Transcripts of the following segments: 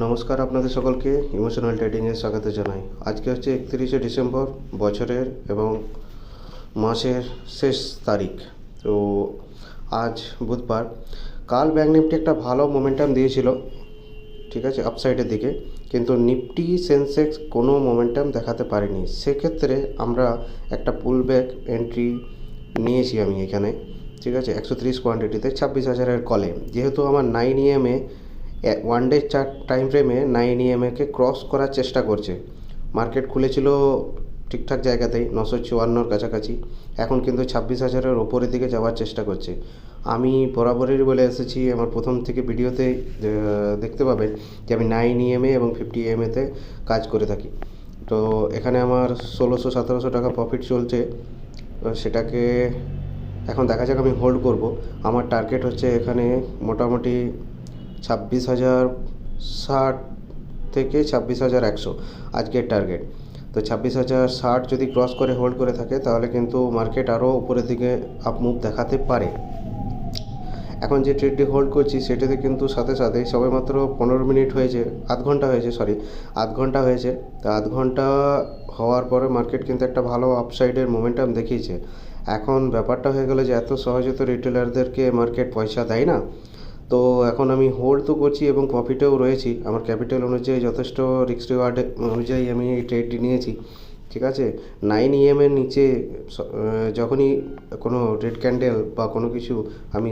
নমস্কার, আপনাদের সকলকে ইমোশনাল ট্রেডিংয়ে স্বাগত জানাই। আজকে হচ্ছে 31শে ডিসেম্বর, বছরের এবং মাসের শেষ তারিখ। তো আজ বুধবার। কাল ব্যাঙ্ক নিফটি একটা ভালো মোমেন্টাম দিয়েছিল, ঠিক আছে, আপসাইডের দিকে, কিন্তু নিফটি সেন্সেক্স কোনো মোমেন্টাম দেখাতে পারেনি। সেক্ষেত্রে আমরা একটা পুল ব্যাক এন্ট্রি নিয়েছি আমি এখানে, ঠিক আছে, 130 কোয়ান্টিটিতে 26,000-এর কলে। যেহেতু আমার 9 EMA one day chart time ফ্রেমে 9 EMAকে ক্রস করার চেষ্টা করছে। মার্কেট খুলেছিল ঠিকঠাক জায়গাতেই 954-র কাছাকাছি, এখন কিন্তু 26,000-এর ওপরের দিকে যাওয়ার চেষ্টা করছে। আমি বরাবরই বলে এসেছি, আমার প্রথম থেকে ভিডিওতে দেখতে পাবেন যে আমি 9 EMA এবং 50 EMAতে কাজ করে থাকি। তো এখানে আমার 1600-1700 টাকা প্রফিট চলছে। সেটাকে এখন দেখা যাক, আমি হোল্ড করব। আমার টার্গেট হচ্ছে এখানে মোটামুটি 26,060 থেকে 26,100 আজকের টার্গেট। তো 26,060 যদি ক্রস করে হোল্ড করে থাকে, তাহলে কিন্তু মার্কেট আরও উপরের দিকে আপ মুভ দেখাতে পারে। এখন যে ট্রেডটি হোল্ড করছি সেটাতে কিন্তু সাথে সাথে সবেমাত্র 15 মিনিট হয়েছে, আধ ঘন্টা হয়েছে। তো আধ ঘন্টা হওয়ার পরে মার্কেট কিন্তু একটা ভালো আপসাইডের মোমেন্টাম দেখিয়েছে। এখন ব্যাপারটা হয়ে গেলো যে এত সহজে তো রিটেলারদেরকে মার্কেট পয়সা দেয় না। তো এখন আমি হোল্ড তো করছি এবং প্রফিটেও রয়েছি। আমার ক্যাপিটাল অনুযায়ী যথেষ্ট রিস্ক রিওয়ার্ড অনুযায়ী আমি এই ট্রেডটি নিয়েছি, ঠিক আছে। 9 EMAর নিচে যখনই কোনো রেড ক্যান্ডেল বা কোনো কিছু আমি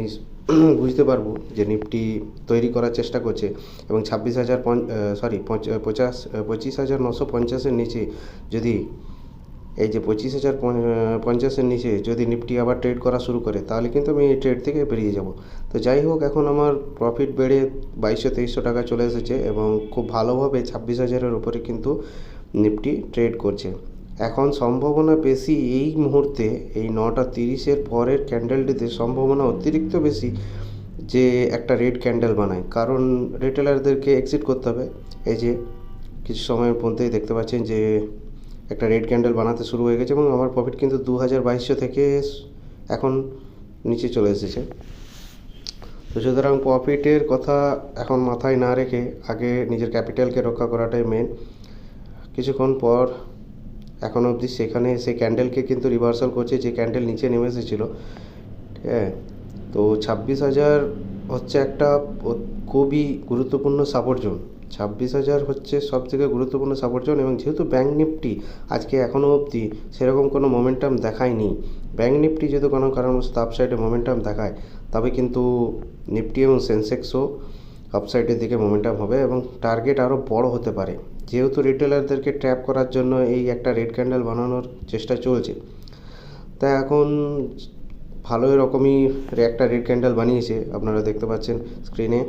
বুঝতে পারবো যে নিফটি তৈরি করার চেষ্টা করছে এবং 25,950-এর নিচে যদি এই যে 25,050-এর নিচে যদি নিফটি আবার ট্রেড করা শুরু করে, তাহলে কিন্তু আমি এই ট্রেড থেকে বেরিয়ে যাব। তো যাই হোক, এখন আমার প্রফিট বেড়ে 2200-2300 টাকা চলে এসেছে এবং খুব ভালোভাবে 26,000-এর উপরে কিন্তু নিফটি ট্রেড করছে। এখন সম্ভাবনা বেশি এই মুহূর্তে, এই 9:30-এর পরের ক্যান্ডেলটিতে সম্ভাবনা অতিরিক্ত বেশি যে একটা রেড ক্যান্ডেল বানায়, কারণ রিটেলারদেরকে এক্সিট করতে হবে। এই যে কিছু সময়ের মধ্যেই দেখতে পাচ্ছেন যে একটা রেড ক্যান্ডেল বানাতে শুরু হয়ে গেছে এবং আমার প্রফিট কিন্তু 2200 থেকে এখন নিচে চলে এসেছে। তো সুতরাং প্রফিটের কথা এখন মাথায় না রেখে আগে নিজের ক্যাপিটালকে রক্ষা করাটাই মেন। কিছুক্ষণ পর এখন অবধি সেখানে সেই ক্যান্ডেলকে কিন্তু রিভার্সাল করছে, যে ক্যান্ডেল নিচে নেমে এসেছিলো। হ্যাঁ, তো 26,000 হচ্ছে একটা খুবই গুরুত্বপূর্ণ সাপোর্ট জোন। 26,000 হচ্ছে সবথেকে গুরুত্বপূর্ণ সাপোর্ট জোন এবং যেহেতু ব্যাঙ্ক নিফটি আজকে এখনও অবধি সেরকম কোনো মোমেন্টাম দেখায়নি, ব্যাঙ্ক নিফটি যদি কোনো কারণবশত আপসাইডে মোমেন্টাম দেখায়, তবে কিন্তু নিফটি এবং সেন্সেক্সও আপসাইডের দিকে মোমেন্টাম হবে এবং টার্গেট আরও বড় হতে পারে। যেহেতু রিটেলারদেরকে ট্র্যাপ করার জন্য এই একটা রেড ক্যান্ডেল বানানোর চেষ্টা চলছে, তাই এখন ভালোই রকমই একটা রেড ক্যান্ডেল বানিয়েছে, আপনারা দেখতে পাচ্ছেন স্ক্রিনে।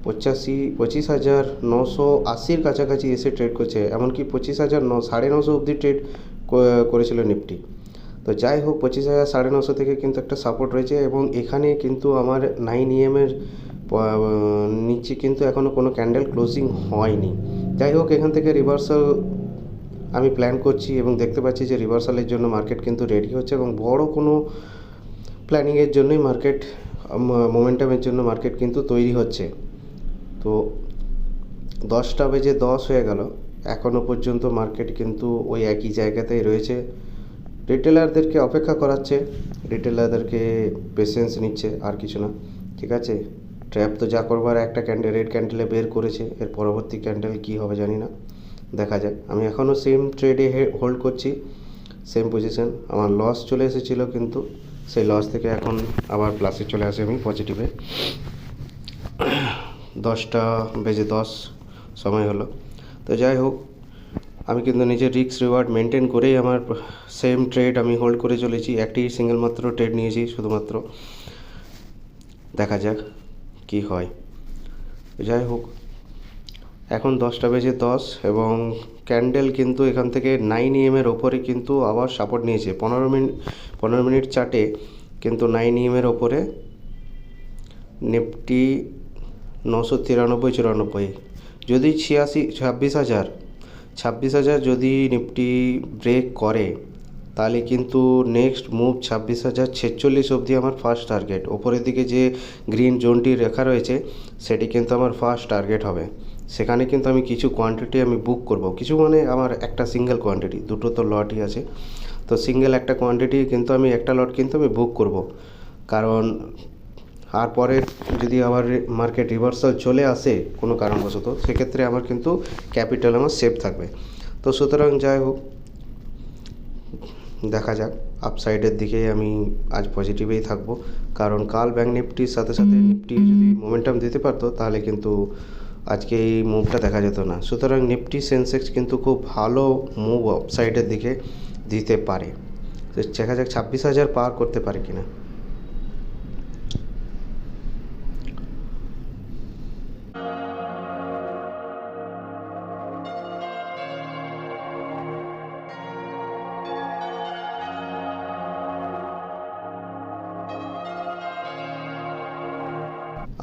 25,980-র কাছাকাছি এসে ট্রেড করছে, এমনকি 25,950 অবধি ট্রেড করেছিল নিফটি। তো যাই হোক, 25,950 থেকে কিন্তু একটা সাপোর্ট রয়েছে এবং এখানে কিন্তু আমার 9 EMAর নিচে কিন্তু এখনও কোনো ক্যান্ডেল ক্লোজিং হয়নি। যাই হোক, এখান থেকে রিভার্সাল আমি প্ল্যান করছি এবং দেখতে পাচ্ছি যে রিভার্সালের জন্য মার্কেট কিন্তু রেডি হচ্ছে এবং বড় কোনো প্ল্যানিংয়ের জন্যই মার্কেট, মোমেন্টামের জন্য মার্কেট কিন্তু তৈরি হচ্ছে। তো 10:10 হয়ে গেল, এখনও পর্যন্ত মার্কেট কিন্তু ওই একই জায়গাতেই রয়েছে। রিটেলারদেরকে অপেক্ষা করাচ্ছে, রিটেলারদেরকে পেশেন্স নিচ্ছে, আর কিছু না, ঠিক আছে। ট্র্যাপ তো যা করবার একটা রেড ক্যান্ডেলে বের করেছে, এর পরবর্তী ক্যান্ডেল কী হবে জানি না, দেখা যাক। আমি এখনও সেম ট্রেডে হোল্ড করছি, সেম পজিশন। আমার লস চলে এসেছিলো, কিন্তু সেই লস থেকে এখন আবার প্লাসে চলে আসে আমি পজিটিভে। 10:10 সময় হলো। তো যাই হোক, আমি কিন্তু নিজের রিস্ক রিওয়ার্ড মেনটেন করেই আমার সেম ট্রেড আমি হোল্ড করে চলেছি। একটি সিঙ্গেল মাত্র ট্রেড নিয়েছি শুধুমাত্র, দেখা যাক কি হয়। যাই হোক, এখন 10:10 এবং ক্যান্ডেল কিন্তু এখান থেকে 9 EMAর ওপরে কিন্তু আবার সাপোর্ট নিয়েছে। 15 মিনিট চার্টে কিন্তু 9 EMAর ওপরে নিফটি 993-94, যদি 26,000 যদি নিফটি ব্রেক করে, তাহলে কিন্তু নেক্সট মুভ 26,046 অবধি আমার ফার্স্ট টার্গেট। ওপরের দিকে যে গ্রিন জোনটি রেখা রয়েছে সেটি কিন্তু আমার ফার্স্ট টার্গেট হবে। সেখানে কিন্তু আমি কিছু কোয়ান্টিটি আমি বুক করব, কিছু মানে আমার একটা সিঙ্গেল কোয়ান্টিটি, দুটো তো লটই আছে, তো সিঙ্গেল একটা কোয়ান্টিটি কিন্তু আমি একটা লট কিন্তু আমি বুক করব। কারণ আর পরে যদি আবার মার্কেট রিভার্সাল চলে আসে কোনো কারণবশত, সেক্ষেত্রে আমার কিন্তু ক্যাপিটাল আমার সেফ থাকবে। তো সুতরাং যাই হোক, দেখা যাক, আপসাইডের দিকে আমি আজ পজিটিভেই থাকবো। কারণ কাল ব্যাঙ্ক নিফটির সাথে সাথে নিফটি যদি মোমেন্টাম দিতে পারতো তাহলে কিন্তু আজকে এই মুভটা দেখা যেত না। সুতরাং নিফটি সেন্সেক্স কিন্তু খুব ভালো মুভ আপসাইডের দিকে দিতে পারে। তো দেখা যাক 26,000 পার করতে পারে কিনা।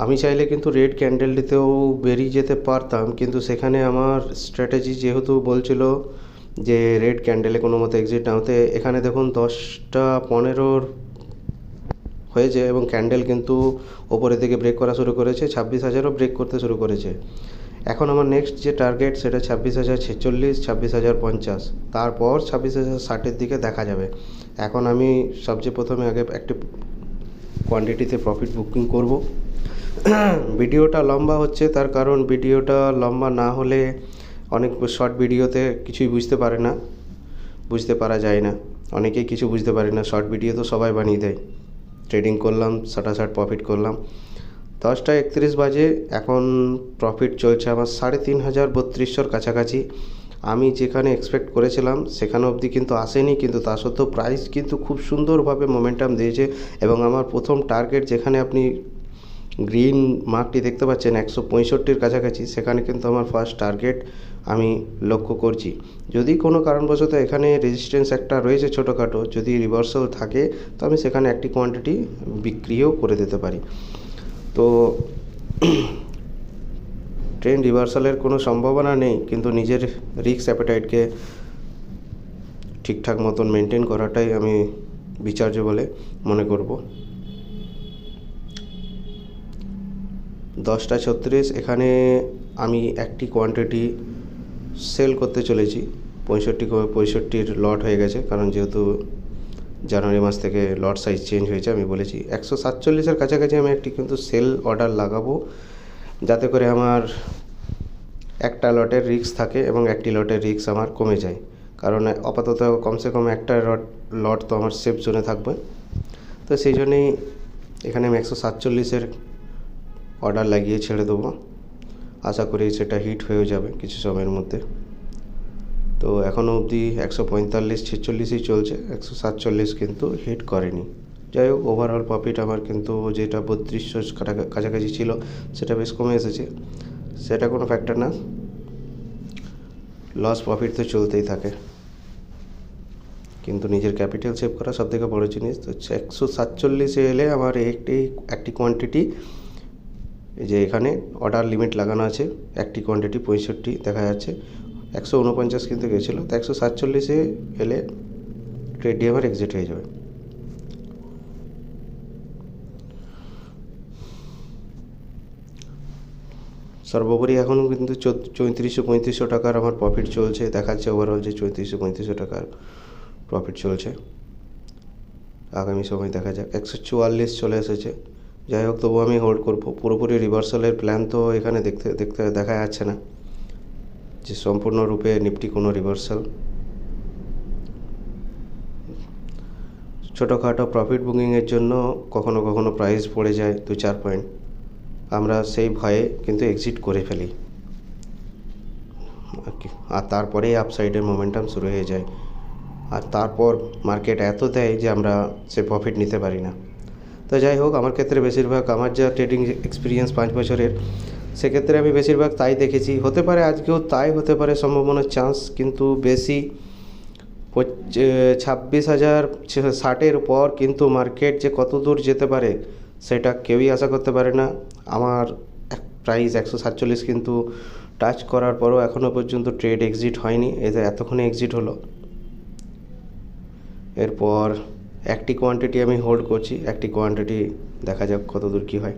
আমি চাইলে কিন্তু রেড ক্যান্ডেলটিতেও বেরিয়ে যেতে পারতাম, কিন্তু সেখানে আমার স্ট্র্যাটেজি যেহেতু বলছিল যে রেড ক্যান্ডেলে কোনো মতো এক্সিট না হতে, এখানে দেখুন 10:15 হয়েছে এবং ক্যান্ডেল কিন্তু ওপরের দিকে ব্রেক করা শুরু করেছে, 26,000ও ব্রেক করতে শুরু করেছে। এখন আমার নেক্সট যে টার্গেট সেটা 26,046, 26,050, তারপর 26,060-এর দিকে দেখা যাবে। এখন আমি সবচেয়ে প্রথমে আগে একটি কোয়ান্টিটিতে প্রফিট বুকিং করব। ভিডিওটা লম্বা হচ্ছে, তার কারণ ভিডিওটা লম্বা না হলে অনেক শর্ট ভিডিওতে কিছুই বুঝতে পারা যায় না, অনেকেই কিছু বুঝতে পারে না। শর্ট ভিডিও তো সবাই বানিয়ে দেয়। ট্রেডিং করলাম, 60 প্রফিট করলাম। 10:31 বাজে, এখন প্রফিট চলছে আমার 3,332-র কাছাকাছি। আমি যেখানে এক্সপেক্ট করেছিলাম সেখানে অবধি কিন্তু আসেনি, কিন্তু তা সত্ত্বেও প্রাইস কিন্তু খুব সুন্দরভাবে মোমেন্টাম দিয়েছে। এবং আমার প্রথম টার্গেট, যেখানে আপনি গ্রিন মার্কটি দেখতে পাচ্ছেন 165-র কাছাকাছি, সেখানে কিন্তু আমার ফার্স্ট টার্গেট আমি লক্ষ্য করছি। যদি কোনো কারণবশত এখানে রেজিস্ট্যান্স একটা রয়েছে ছোটোখাটো, যদি রিভার্সাল থাকে তো আমি সেখানে একটি কোয়ান্টিটি বিক্রিও করে দিতে পারি। তো ট্রেন্ড রিভার্সালের কোনো সম্ভাবনা নেই, কিন্তু নিজের রিস্ক অ্যাপেটাইটকে ঠিকঠাক মতন মেনটেন করাটাই আমি বিচার্য বলে মনে করব। 10:36 এখানে আমি একটি কোয়ান্টিটি সেল করতে চলেছি। 65 লট হয়ে গেছে, কারণ যেহেতু জানুয়ারি মাস থেকে লট সাইজ চেঞ্জ হয়েছে। আমি বলেছি 147-এর কাছাকাছি আমি একটি কিন্তু সেল অর্ডার লাগাবো, যাতে করে আমার একটা লটের রিস্ক থাকে এবং একটি লটের রিস্ক আমার কমে যায়। কারণ আপাতত কমসে কম একটা লট তো আমার সেফ জোনে থাকবে। তো সেই জন্যেই এখানে আমি 147-এর অর্ডার লাগিয়ে ছেড়ে দেবো। আশা করি সেটা হিট হয়ে যাবে কিছু সময়ের মধ্যে। তো এখনও অবধি 145-46ই চলছে, 147 কিন্তু হিট করেনি। যাই হোক, ওভারঅল প্রফিট আমার কিন্তু যেটা 3200 কাছাকাছি ছিল সেটা বেশ কমে এসেছে। সেটা কোনো ফ্যাক্টর না, লস প্রফিট তো চলতেই থাকে, কিন্তু নিজের ক্যাপিটাল সেভ করা সবথেকে বড় জিনিস। তো 147-এ এলে আমার একটি কোয়ান্টিটি, যে এখানে অর্ডার লিমিট লাগানো আছে, একটি কোয়ান্টিটি 65 দেখা যাচ্ছে, 149 কিন্তু গেছিলো। তো 147-এ এলে ট্রেডটি আমার এক্সিট হয়ে যাবে। সর্বোপরি এখনও কিন্তু 3400-3500 টাকার আমার প্রফিট চলছে, দেখাচ্ছে ওভারঅল যে 3400-3500 টাকার প্রফিট চলছে। আগামী সময় দেখা যাক। 144 চলে এসেছে। যাই হোক, তবু আমি হোল্ড করবো। পুরোপুরি রিভার্সালের প্ল্যান তো এখানে দেখতে দেখা যাচ্ছে না যে সম্পূর্ণরূপে নিফটি কোনো রিভার্সাল। ছোটোখাটো প্রফিট বুকিংয়ের জন্য কখনো কখনো প্রাইস পড়ে যায় 2-4 পয়েন্ট, আমরা সেই ভয়ে কিন্তু এক্সিট করে ফেলি, আর তারপরেই আপসাইডের মোমেন্টাম শুরু হয়ে যায়। আর তারপর মার্কেট এত দেয় যে আমরা সে প্রফিট নিতে পারি না। তো যাই হোক, আমার ক্ষেত্রে বেশিরভাগ, আমার যা ট্রেডিং এক্সপিরিয়েন্স 5 বছরের, সেক্ষেত্রে আমি বেশিরভাগ তাই দেখেছি। হতে পারে আজকেও তাই হতে পারে, সম্ভাবনার চান্স কিন্তু বেশি। 26,060-এর পর কিন্তু মার্কেট যে কত দূর যেতে পারে সেটা কেউই আশা করতে পারে না। আমার প্রাইস 147 কিন্তু টাচ করার পরও এখনও পর্যন্ত ট্রেড এক্সিট হয়নি। এতে এতক্ষণে এক্সিট হলো, এরপর একটি কোয়ান্টিটি আমি হোল্ড করছি, একটি কোয়ান্টিটি দেখা যাক কত দূর কী হয়।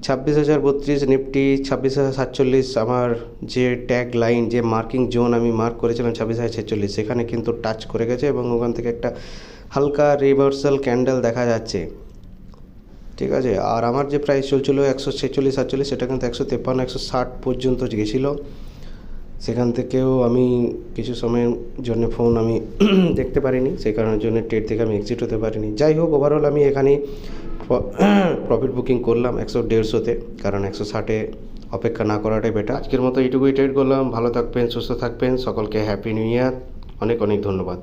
26,032 নিফটি 26,047 আমার যে ট্যাগ লাইন, যে মার্কিং জোন আমি মার্ক করেছিলাম 26,046, সেখানে কিন্তু টাচ করে গেছে এবং ওখান থেকে একটা হালকা রিভার্সাল ক্যান্ডেল দেখা যাচ্ছে, ঠিক আছে। আর আমার যে প্রাইস চলছিল 146-47, সেটা কিন্তু 153-160 পর্যন্ত গেছিলো। সেখান থেকেও আমি কিছু সময়ের জন্য ফোন আমি দেখতে পারিনি, সেই কারণের জন্য ট্রেড থেকে আমি এক্সিট হতে পারিনি। যাই হোক, ওভারঅল আমি এখানেই প্রফিট বুকিং করলাম 100-150-তে, কারণ 160-এ অপেক্ষা না করাটাই বেটার। আজকের মতো এইটুকুই ট্রেড করলাম। ভালো থাকবেন, সুস্থ থাকবেন, সকলকে হ্যাপি নিউ ইয়ার। অনেক অনেক ধন্যবাদ।